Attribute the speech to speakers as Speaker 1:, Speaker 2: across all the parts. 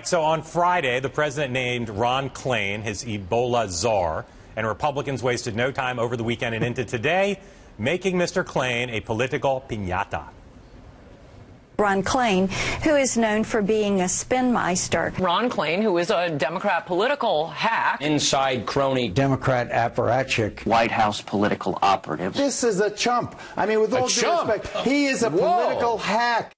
Speaker 1: So on Friday, the president named Ron Klain his Ebola czar, and Republicans wasted no time over the weekend and into today, making Mr. Klain a political piñata.
Speaker 2: Ron Klain, who is known for being a spinmeister.
Speaker 3: Ron Klain, who is a Democrat political hack.
Speaker 4: Inside crony.
Speaker 5: Democrat apparatchik.
Speaker 4: White House political operative.
Speaker 6: This is a chump. I mean, with all due respect, he is a political hack.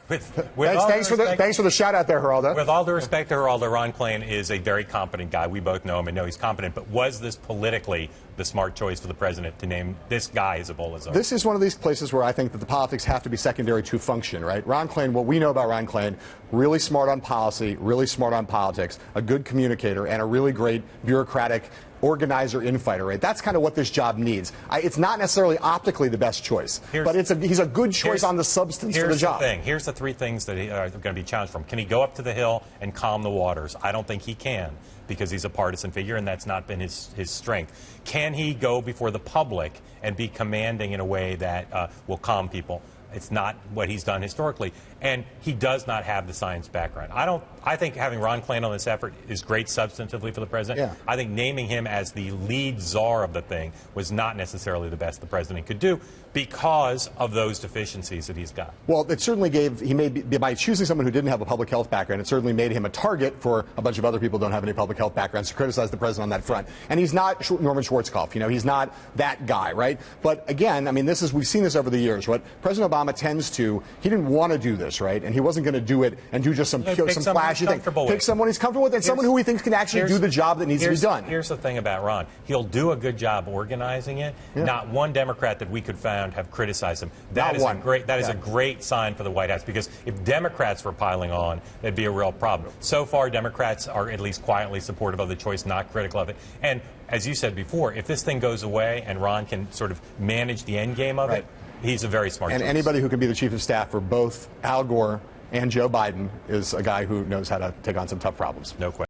Speaker 7: Thanks for the shout out there, Geraldo.
Speaker 1: With all due respect to Geraldo, Ron Klain is a very competent guy. We both know him and know he's competent. But was this politically the smart choice for the president to name this guy as Ebola czar?
Speaker 7: This is one of these places where I think that the politics have to be secondary to function, right? Ron Klain, what we know about Ron Klain, really smart on policy, really smart on politics, a good communicator, and a really great bureaucratic organizer, infighter, right? That's kind of what this job needs. It's not necessarily optically the best choice, but he's a good choice on the substance of the job.
Speaker 1: Here's the three things that are going to be challenged from. Can he go up to the Hill and calm the waters? I don't think he can, because he's a partisan figure, and that's not been his strength. Can he go before the public and be commanding in a way that will calm people? It's not what he's done historically, and he does not have the science background. I think having Ron Klain on this effort is great substantively for the president.
Speaker 7: Yeah.
Speaker 1: I think naming him as the lead czar of the thing was not necessarily the best the president could do because of those deficiencies that he's got.
Speaker 7: Well, it certainly by choosing someone who didn't have a public health background, it certainly made him a target for a bunch of other people who don't have any public health backgrounds to criticize the president on that front. And he's not Norman Schwarzkopf, he's not that guy, right? But again, I mean, we've seen this over the years. What President Obama tends to, he didn't want to do this, right? And he wasn't going to do it and do just some flashy thing. Pick someone he's comfortable with and someone who he thinks can actually do the job that needs to be done.
Speaker 1: Here's the thing about Ron. He'll do a good job organizing it. Yeah. Not one Democrat that we could find have criticized him. That is a great sign for the White House, because if Democrats were piling on, it'd be a real problem. So far, Democrats are at least quietly supportive of the choice, not critical of it. And as you said before, if this thing goes away and Ron can sort of manage the end game of it, he's a very smart choice.
Speaker 7: And anybody who can be the chief of staff for both Al Gore and Joe Biden is a guy who knows how to take on some tough problems.
Speaker 1: No question.